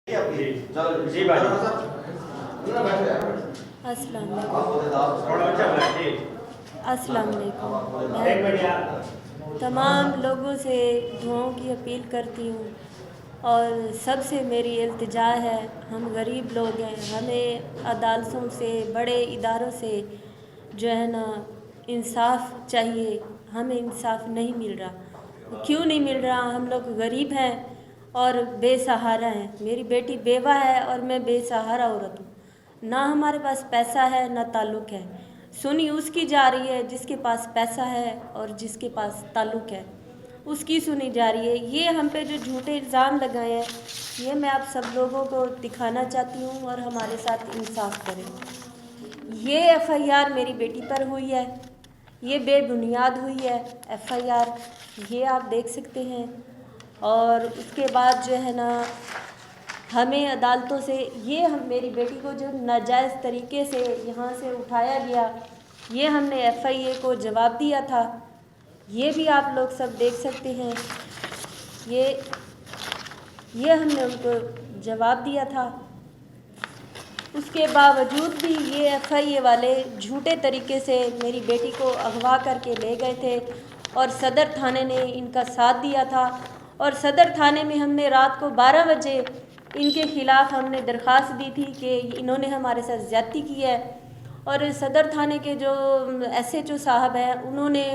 अस्सलाम वालेकुम। मैं तमाम लोगों से दुआओं की अपील करती हूँ और सबसे मेरी इल्तिजा है, हम गरीब लोग हैं, हमें अदालतों से, बड़े इदारों से जो है ना इंसाफ चाहिए। हमें इंसाफ नहीं मिल रहा। क्यों नहीं मिल रहा? हम लोग गरीब हैं और बेसहारा हैं। मेरी बेटी बेवा है और मैं बेसहारा औरत हूँ। ना हमारे पास पैसा है ना ताल्लुक़ है। सुनी उसकी जा रही है जिसके पास पैसा है और जिसके पास ताल्लुक़ है उसकी सुनी जा रही है। ये हम पे जो झूठे इल्ज़ाम लगाए हैं, ये मैं आप सब लोगों को दिखाना चाहती हूँ और हमारे साथ इंसाफ करें। ये एफ़आईआर मेरी बेटी पर हुई है, ये बेबुनियाद हुई है एफ़आईआर, ये आप देख सकते हैं। और उसके बाद जो है ना हमें अदालतों से ये हम मेरी बेटी को जो नाजायज़ तरीके से यहाँ से उठाया गया, ये हमने एफ़आईए को जवाब दिया था, ये भी आप लोग सब देख सकते हैं। ये हमने उनको जवाब दिया था। उसके बावजूद भी ये एफ़आईए वाले झूठे तरीके से मेरी बेटी को अगवा करके ले गए थे और सदर थाने ने इनका साथ दिया था। और सदर थाने में हमने रात को 12 बजे इनके ख़िलाफ़ हमने दरख्वास्त दी थी कि इन्होंने हमारे साथ ज़्यादती की है। और सदर थाने के जो SHO साहब हैं, उन्होंने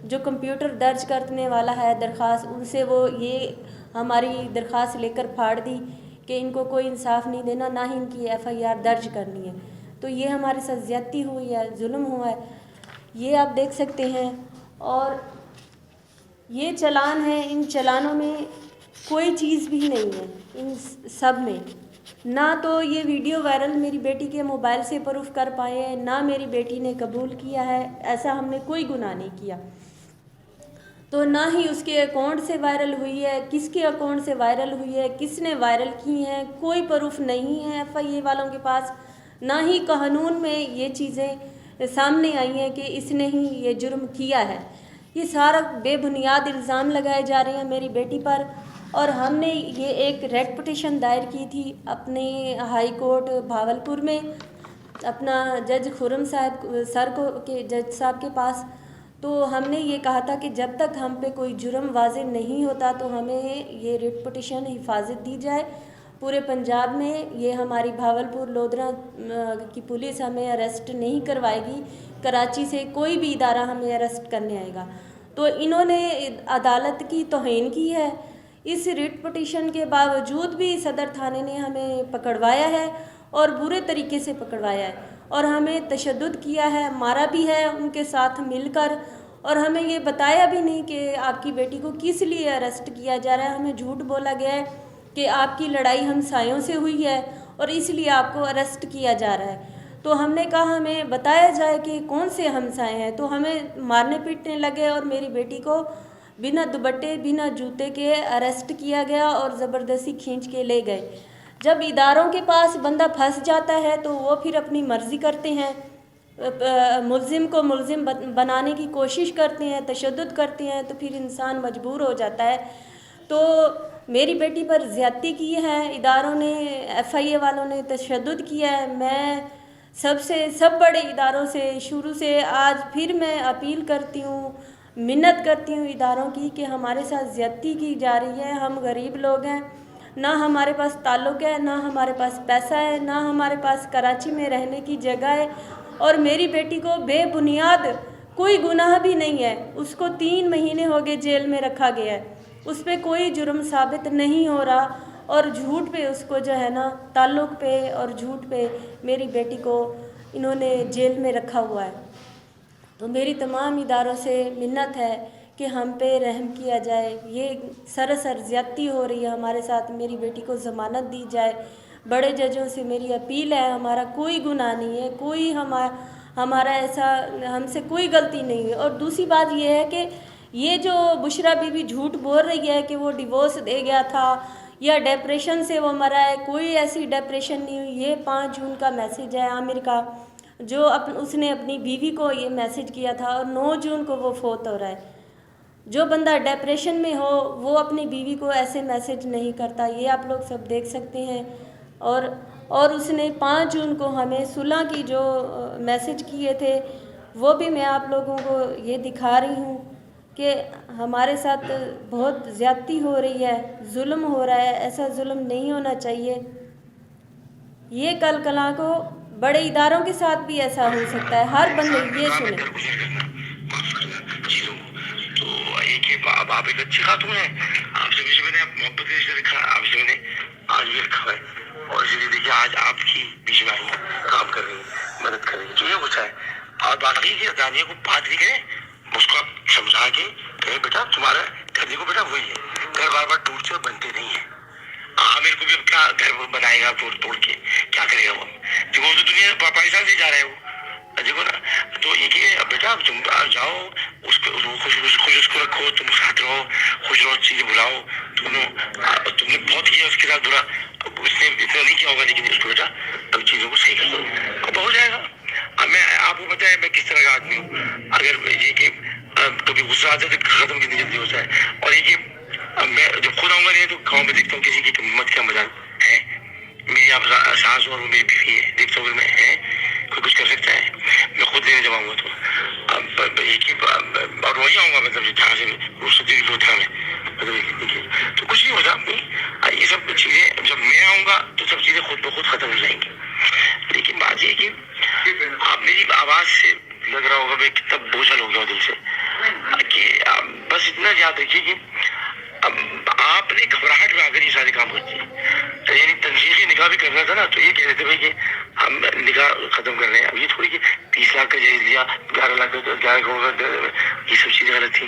जो कंप्यूटर दर्ज करने वाला है दरख्वास्त, उनसे वो ये हमारी दरख्वास्त लेकर फाड़ दी कि इनको कोई इंसाफ नहीं देना, ना ही इनकी एफ़आईआर दर्ज करनी है। तो ये हमारे साथ ज़्यादती हुई है, जुल्म हुआ है, ये आप देख सकते हैं। और ये चालान है, इन चालानों में कोई चीज़ भी नहीं है, इन सब में ना तो ये वीडियो वायरल मेरी बेटी के मोबाइल से प्रूफ कर पाए हैं, ना मेरी बेटी ने कबूल किया है, ऐसा हमने कोई गुनाह नहीं किया। तो ना ही उसके अकाउंट से वायरल हुई है, किसके अकाउंट से वायरल हुई है, किसने वायरल की हैं, कोई प्रूफ नहीं है एफ़आईए वालों के पास। ना ही कानून में ये चीज़ें सामने आई हैं कि इसने ही ये जुर्म किया है। ये सारा बेबुनियाद इल्ज़ाम लगाए जा रहे हैं मेरी बेटी पर। और हमने ये एक रेड पिटीशन दायर की थी अपने हाई कोर्ट भावलपुर में, अपना जज खुर्रम साहब सर को के जज साहब के पास। तो हमने ये कहा था कि जब तक हम पे कोई जुर्म वाज़े नहीं होता तो हमें ये रिट पिटीशन हिफाजत दी जाए पूरे पंजाब में। ये हमारी भावलपुर लोधरा की पुलिस हमें अरेस्ट नहीं करवाएगी, कराची से कोई भी इदारा हमें अरेस्ट करने आएगा। तो इन्होंने अदालत की तौहीन की है। इस रिट पिटीशन के बावजूद भी सदर थाने ने हमें पकड़वाया है और बुरे तरीके से पकड़वाया है और हमें तशद्दुद किया है, मारा भी है उनके साथ मिलकर। और हमें ये बताया भी नहीं कि आपकी बेटी को किस लिए अरेस्ट किया जा रहा है। हमें झूठ बोला गया है कि आपकी लड़ाई हमसायों से हुई है और इसलिए आपको अरेस्ट किया जा रहा है। तो हमने कहा हमें बताया जाए कि कौन से हमसाए हैं। तो हमें मारने पीटने लगे और मेरी बेटी को बिना दुपट्टे बिना जूते के अरेस्ट किया गया और ज़बरदस्ती खींच के ले गए। जब इदारों के पास बंदा फंस जाता है तो वो फिर अपनी मर्ज़ी करते हैं, मुल्ज़िम को मुल्ज़िम बनाने की कोशिश करते हैं, तशद्दुद करते हैं, तो फिर इंसान मजबूर हो जाता है। तो मेरी बेटी पर ज़्यादती की है इदारों ने, एफ़आईए वालों ने तशद्दुद किया है। मैं सब बड़े इदारों से शुरू से आज फिर मैं अपील करती हूँ, मिन्नत करती हूँ इदारों की कि हमारे साथ ज़्यादती की जा रही है। हम गरीब लोग हैं, ना हमारे पास ताल्लुक़ है, ना हमारे पास पैसा है, ना हमारे पास कराची में रहने की जगह है। और मेरी बेटी को बेबुनियाद कोई गुनाह भी नहीं है, उसको 3 महीने हो गए जेल में रखा गया है, उस पर कोई जुर्म साबित नहीं हो रहा। और झूठ पे उसको जो है ना ताल्लुक़ पे और झूठ पे मेरी बेटी को इन्होंने जेल में रखा हुआ है। तो मेरी तमाम इदारों से मिन्नत है कि हम पे रहम किया जाए। ये सरासर ज़्यादती हो रही है हमारे साथ, मेरी बेटी को ज़मानत दी जाए। बड़े जजों से मेरी अपील है, हमारा कोई गुनाह नहीं है, कोई हमारा ऐसा हमसे कोई गलती नहीं है। और दूसरी बात ये है कि ये जो बुशरा बीबी झूठ बोल रही है कि वो डिवोर्स दे गया था या डिप्रेशन से वो मरा है, कोई ऐसी डिप्रेशन नहीं हुई। ये 5 जून का मैसेज है आमिर का, जो उसने अपनी बीवी को ये मैसेज किया था और 9 जून को वो फोत हो रहा है। جو بندہ ڈپریشن میں ہو وہ اپنی بیوی کو ایسے میسج نہیں کرتا، یہ آپ لوگ سب دیکھ سکتے ہیں۔ اور اس نے 5 جون کو ہمیں صلح کی جو میسج کیے تھے وہ بھی میں آپ لوگوں کو یہ دکھا رہی ہوں کہ ہمارے ساتھ بہت زیادتی ہو رہی ہے، ظلم ہو رہا ہے، ایسا ظلم نہیں ہونا چاہیے۔ یہ کل کلاں کو بڑے اداروں کے ساتھ بھی ایسا ہو سکتا ہے، ہر بندے یہ سنیں۔ تو ایک اب آپ ایک اچھی خاتون ہیں، آپ سے میں نے محبت کے رشتے رکھا، آپ سے میں نے آج بھی رکھا ہے، اور اسی لیے دیکھیے آج آپ کی بیچ میں آئی ہیں، کام کر رہی ہیں، مدد کر رہی ہیں، تو یہ ہوتا ہے۔ اور باقی کی دانیہ کو بات نہیں کریں، اس کو آپ سمجھا کے کہیں بیٹا تمہارا گھر کو بیٹا وہی ہے، گھر بار بار ٹوٹتے اور بنتے نہیں ہیں۔ عامر کو بھی اب کیا گھر بنائے گا توڑ کے، کیا کرے گا وہ؟ دیکھو وہ تو دنیا پاکستان سے جا رہا ہے وہ، دیکھو نا۔ تو یہ کہ بیٹا تم جاؤ، اس کو خوش اس کو رکھو، تم ساتھ رہو، خوش رہو، چیزیں بلاؤ، تم نے بہت کیا اس کے ساتھ برا، اس نے اتنا نہیں کیا ہوگا، لیکن اس کو بیٹا اب چیزوں کو صحیح کر دو، اب ہو جائے گا۔ اب میں آپ کو پتا ہے میں کس طرح کا آدمی ہوں، اگر یہ کہ کبھی غصہ آتا ہے تو ختم کتنی جلدی ہوتا ہے، اور یہ کہ میں جب خود آؤں گا نہیں تو گاؤں میں دیکھتا ہوں کسی کی ہمت کا مزاج ہے، میری آپ سانس اور وہ میری بیوی ہے، دیکھتا ہوں میں ہے کوئی کچھ کر سکتا ہے، میں خود لینے جب آؤں گا تو یہ کہ اور وہی آؤں گا، مطلب جہاں سے رخصتی لوٹا میں مطلب تو کچھ نہیں ہوتا۔ یہ سب چیزیں جب میں آؤں گا تو سب چیزیں خود بخود ختم ہو جائیں گی، لیکن بات یہ کہ آپ میری آواز سے لگ رہا ہوگا میں کتنا بوجھل ہو گیا دل سے، کہ بس اتنا یاد رکھیے کہ آپ نے گھبراہٹ میں آ کر یہ سارے کام کرتے ہیں، یعنی تنظیحی نکاح بھی کرنا تھا نا، تو یہ کہہ رہے تھے بھائی کہ ہم نکاح ختم کر رہے ہیں، اب یہ تھوڑی کہ 30 لاکھ کا جہیز دیا، 11 لاکھ کا 11 کروڑ کا، یہ سب چیزیں غلط تھی۔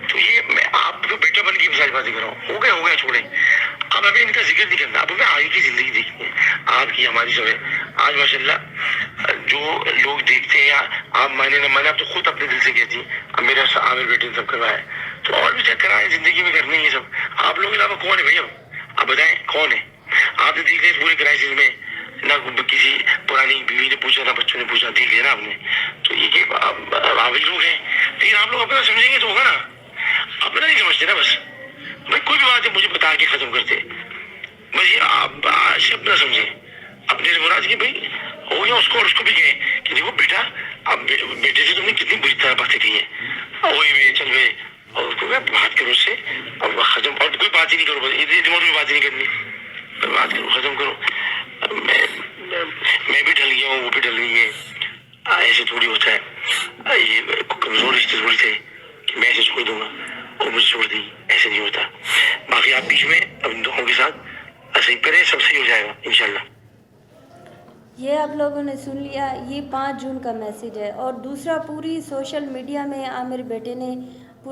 تو یہ میں آپ کو بیٹا بن کی مثال باتیں کر رہا ہوں، ہو گیا چھوڑیں، اب ہمیں ان کا ذکر نہیں کرنا، اب ہمیں آگے کی زندگی دیکھنی ہے، آپ کی ہماری سب ہے۔ آج ماشاء اللہ جو لوگ دیکھتے ہیں، یا آپ مانے نہ مانے، آپ تو خود اپنے دل سے کہتی ہیں اب میرا عامر بیٹے نے سب کروایا ہے، تو اور بھی چیک کرائیں، زندگی میں کرنے یہ سب۔ آپ لوگوں کے علاوہ کون ہے بھائی؟ اب آپ بتائیں کون ہے؟ آپ نے دیکھ لیا اس پورے کرائسس میں، نہ کسی پرانی بیوی نے پوچھا، نہ بچوں نے پوچھا، دیکھ لیا نا آپ نے۔ تو یہ کہ آپ لوگ ہیں، لیکن آپ لوگ اپنا سمجھیں گے تو ہوگا نا، اپنا نہیں سمجھتے نا، بس بھائی کوئی بھی بات ہے مجھے بتا کے ختم کرتے، بس یہ آپ اپنا سمجھیں، اپنے سے مراد کہ بھائی ہو گیا، اس کو بھی کہیں کہ دیکھو بیٹا اب بیٹے سے تم نے کتنی بری طرح باتیں کی ہیں، وہی میں چل میں، اور اس کو بات کرو اس سے، اور ختم، اور کوئی بات ہی نہیں کرو، بس دماغ میں بات ہی نہیں کرنی، بات کرو، ختم کرو۔ میں بھی ڈھل گیا ہوں، وہ بھی ڈل گئی ہے، ایسے تھوڑی ہوتا ہے، یہ کمزور رشتے تھوڑی تھے کہ میں ایسے چھوڑ دوں گا اور مجھے چھوڑ دی، ایسے نہیں ہوتا۔ باقی آپ بیچ میں اب دونوں کے ساتھ ایسے ہی کریں، سب صحیح ہو جائے گا انشاءاللہ۔ یہ آپ لوگوں نے سن لیا، یہ 5 جون کا میسیج ہے۔ اور دوسرا، پوری سوشل میڈیا میں عامر بیٹے نے